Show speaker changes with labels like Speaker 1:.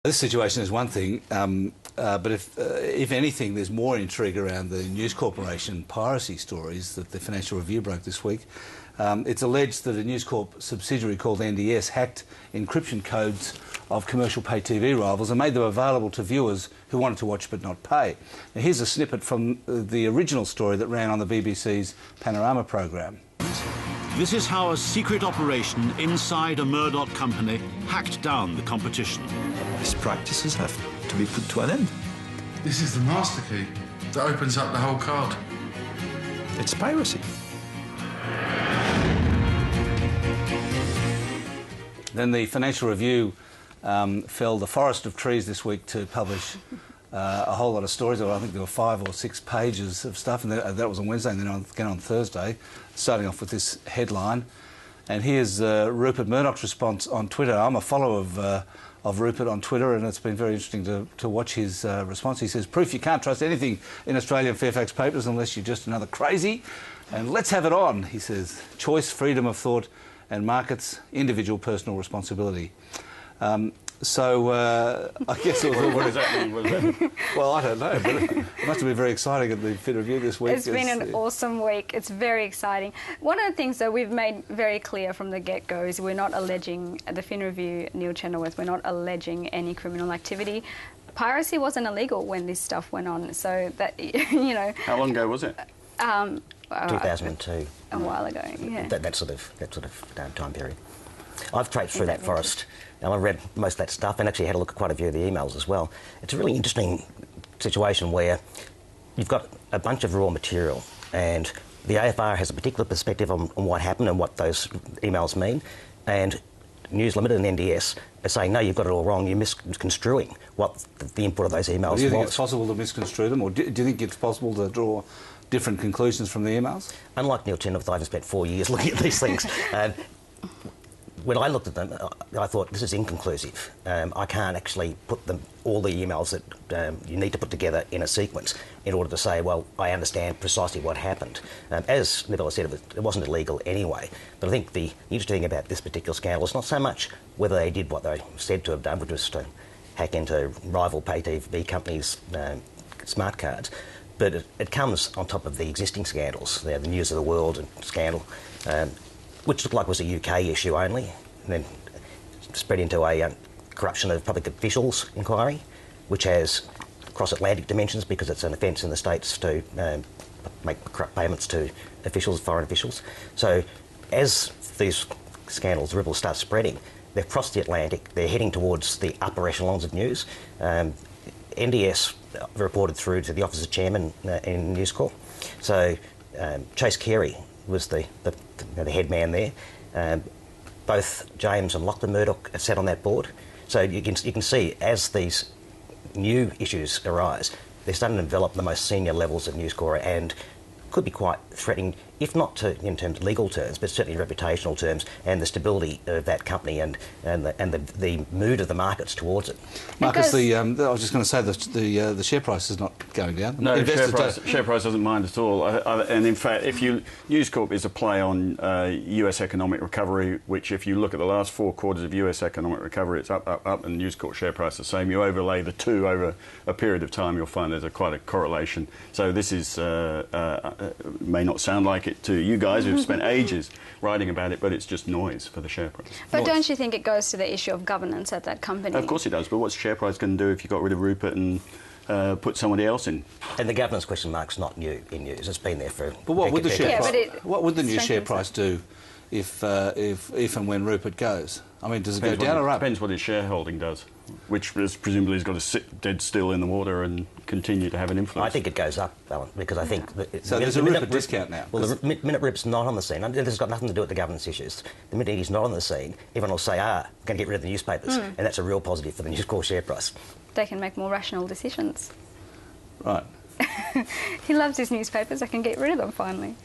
Speaker 1: This situation is one thing, but if anything, there's more intrigue around the News Corporation piracy stories that the Financial Review broke this week. It's alleged that a News Corp subsidiary called NDS hacked encryption codes of commercial pay TV rivals and made them available to viewers who wanted to watch but not pay. Now, here's a snippet from the original story that ran on the BBC's Panorama programme.
Speaker 2: This is how a secret operation inside a Murdoch company hacked down the competition.
Speaker 3: These practices have to be put to an end.
Speaker 4: This is the master key that opens up the whole card.
Speaker 3: It's piracy.
Speaker 1: Then the Financial Review felled a forest of trees this week to publish a whole lot of stories. I think there were 5 or 6 pages of stuff, and that was on Wednesday, and then again on Thursday, starting off with this headline. And here's Rupert Murdoch's response on Twitter. I'm a follower of Rupert on Twitter, and it's been very interesting to watch his response. He says, "Proof you can't trust anything in Australian Fairfax papers unless you're just another crazy. And let's have it on," he says. "Choice, freedom of thought and markets, individual personal responsibility." So I guess it was
Speaker 5: what does that mean?
Speaker 1: Well, I don't know, but it must have been very exciting at the Fin Review this week.
Speaker 6: It's been an awesome week. It's very exciting. One of the things that we've made very clear from the get-go is we're not alleging, at the Fin Review, Neil Chenoweth, we're not alleging any criminal activity. Piracy wasn't illegal when this stuff went on, so that, you know...
Speaker 5: How long ago was it?
Speaker 7: 2002.
Speaker 6: A while ago, yeah.
Speaker 7: That sort of time period. I've traipsed through that forest, and I've read most of that stuff, and actually had a look at quite a few of the emails as well. It's a really interesting situation where you've got a bunch of raw material, and the AFR has a particular perspective on what happened and what those emails mean, and News Limited and NDS are saying, no, you've got it all wrong, you're misconstruing what the input of those emails was.
Speaker 1: Do you think it's possible to misconstrue them, or do you think it's possible to draw different conclusions from the emails?
Speaker 7: Unlike Neil Chenoweth, I've spent 4 years looking at these things. When I looked at them, I thought, this is inconclusive. I can't actually put all the emails that you need to put together in a sequence in order to say, well, I understand precisely what happened. As Neville said, it wasn't illegal anyway. But I think the interesting thing about this particular scandal is not so much whether they did what they said to have done, which was to hack into rival pay TV companies' smart cards, but it comes on top of the existing scandals, the News of the World scandal, which looked like was a UK issue only, and then spread into a corruption of public officials inquiry, which has cross-Atlantic dimensions because it's an offence in the States to make corrupt payments to officials, foreign officials. So as these scandals, the ripples start spreading, they've crossed the Atlantic, they're heading towards the upper echelons of news. NDS reported through to the Office of Chairman in News Corp. So Chase Carey was the head man there. Both James and Lachlan Murdoch sat on that board. So you can see, as these new issues arise, they're starting to develop the most senior levels of News Corp and could be quite threatening, if not in terms of legal terms, but certainly reputational terms, and the stability of that company and the mood of the markets towards it.
Speaker 1: Marcus, I was just going to say the share price is not going down.
Speaker 5: No, share price doesn't mind at all. And in fact, News Corp is a play on US economic recovery, which if you look at the last 4 quarters of US economic recovery, it's up, up, up, and News Corp share price the same. You overlay the two over a period of time, you'll find there's quite a correlation. So this is may not sound like it to you guys who've spent ages writing about it, but it's just noise for the share price.
Speaker 6: But don't you think it goes to the issue of governance at that company?
Speaker 5: Of course it does, but what's share price going to do if you got rid of Rupert and put somebody else in?
Speaker 7: And the governance question mark's not new in news. It's been there for.
Speaker 1: But what would the share price? What would the new share
Speaker 6: strengthens
Speaker 1: price do if and when Rupert goes? I mean, does it go down or up?
Speaker 5: Depends what his shareholding does, which presumably has got to sit dead still in the water and continue to have an influence.
Speaker 7: I think it goes up, Alan, because I think...
Speaker 1: So there's a Rupert discount now?
Speaker 7: Well, the minute Rupert's not on the scene, this has got nothing to do with the governance issues. The minute he's not on the scene, everyone will say, we're going to get rid of the newspapers, and that's a real positive for the News Corp share price.
Speaker 6: They can make more rational decisions.
Speaker 1: Right.
Speaker 6: He loves his newspapers, I can get rid of them finally.